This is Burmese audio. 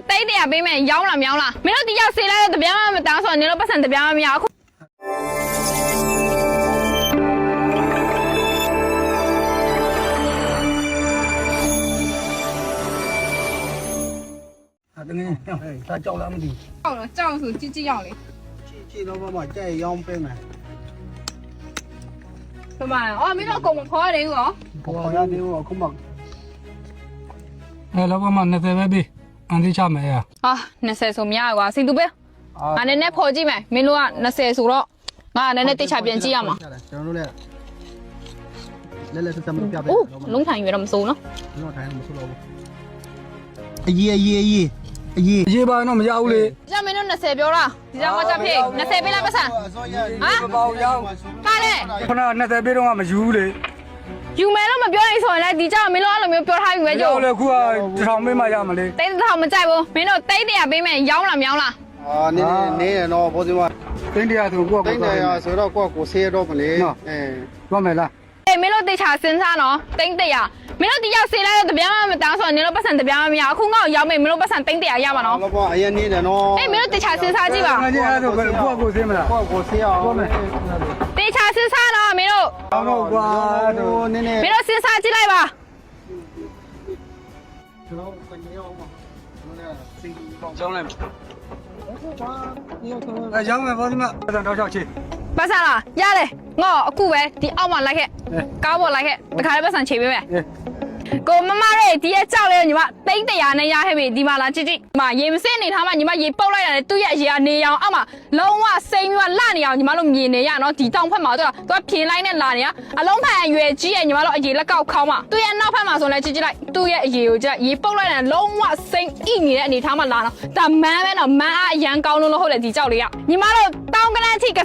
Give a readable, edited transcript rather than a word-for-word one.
တိတ်တရပေးမယ်ရောင်းလားမရောင်းလားမင်းတို့ဒီရောက်ဆေးလိုက်တဲ့တပြားမှမတောင်းဆိုနင်တို့ပတ်စံတပြားမှမရအခု တကယ်ဒါကြောက်လားမသိ ကြောက်ဆိုကြည့်ရောက်လေ ကြည့်တော့မှကြိုက်ရောင်းပေးမယ် ဆိုပါအော်မင်းတို့အကုန်မခေါ်ရတယ်ဟော ပေါ်ရသေးဘူးအခုမှ လောကမှာ20ပဲပြီအန်တီချမယ်ရ ဟာ20ဆိုမရကွာစီတူပဲငါနည်းနည်းဖော်ကြည့်မယ်မင်းတို့က20ဆိုတော့ငါနည်းနည်းတိတ်ချပြန်ကြည့်ရမှာ ကျွန်တော်တို့လည်းဆက်မပြပေး အိုးလုံးထိုင်ရွယ်တော့မစိုးနော် တော့ထိုင်မဆိုးတော့ဘူးအရေးပါတော့မရဘူးလေ ကြမင်းတို့20ပြောတာဒီကြောင်ကကြဖေး20ပေးလိုက်ပတ်စံ မပေါရောက် ပါလေ ခုန20ပေးတော့မယူဘူးလေ ယူမယ်လို့မပြောရင်ဆိုရင်လည်းဒီကြောင်မင်းတို့အဲ့လိုမျိုးပြောထားပြီပဲကြို့ ကြောက်လေခုက1000ပေးမှရမလဲ တိတ်တောင်မကြိုက်ဘူးမင်းတို့တိတ်တရပေးမယ်ရောင်းလားမရောင်းလား နေရတော့ဘောဒီမှာ တင်းတရားဆိုကိုက တိုင်းတယ်ရဆိုတော့ကိုဆေးတော့မလဲအဲ သွားမယ်လား အေးမင်းတို့တေချာစဉ်းစားနော်တိတ်တရမင်းတို့ဒီရောက်ဆေးလိုက်တဲ့တပြားမှမတောင်းဆိုနင်တို့ပတ်စံတပြားမှမရအခုငါ့ကိုရောင်းမယ်မင်းတို့ပတ်စံတိတ်တရရပါနော် တော့အရင်နေတယ်နော် အေးမင်းတို့တေချာစဉ်းစားကြည့်ပါ ငါကြီးအဲ့ဒါကိုဆေးမလား ကိုဆေးအောင် တေချာစဉ်းစားနော်မင်းတို့ အောင်တော့ကွာ နည်းနည်း မင်းတို့စဉ်းစားကြည့်လိုက်ပါ ကျွန်တော်ကနေအောင်ပါစိတ်ကောင်း ကျောင်းလိုက်အဲကျောင်းမယ်ဘောဒီမှာတော့ချောက်ချေ ပတ်စံလားရတယ်ငါ့အခုပဲဒီအောက်မှာလိုက်ခဲ့ကားပေါ်လိုက်ခဲ့တခါလေးပတ်စံချိန်ပေးမယ်ကိုမမရဲ့ဒီရဲ့ကြောက်လေညီမတိတ်တရာနဲ့ရခဲ့ပြီဒီမှာလာကြည့်ကြည့်ဒီမှာရေမစစ်နေထားမှညီမရေပုတ်လိုက်ရတယ်သူ့ရဲ့အရေကနေအောင်အောက်မှာလုံးဝစိမ့်ပြီးလှနေအောင်ညီမတို့မြင်နေရနော်ဒီတောင်ဖက်မှာသူကဖြင်းလိုက်နဲ့လာနေရအလုံးဖက်အရွယ်ကြီးရဲ့ညီမတို့အရေလက်ကောက်ခေါင်းမှာသူ့ရဲ့နောက်ဖက်မှာဆိုလဲကြည့်ကြည့်လိုက်သူ့ရဲ့အရေကိုကြည့်ရေပုတ်လိုက်တယ်လုံးဝစိမ့်ဣနေတဲ့အနေထားမှာလာတော့ဒါမန်းပဲနော်မန်းအားအရန်ကောင်းလို့ဟုတ်တယ်ဒီကြောက်လေးကညီမတို့တောင်းကလန်းချိက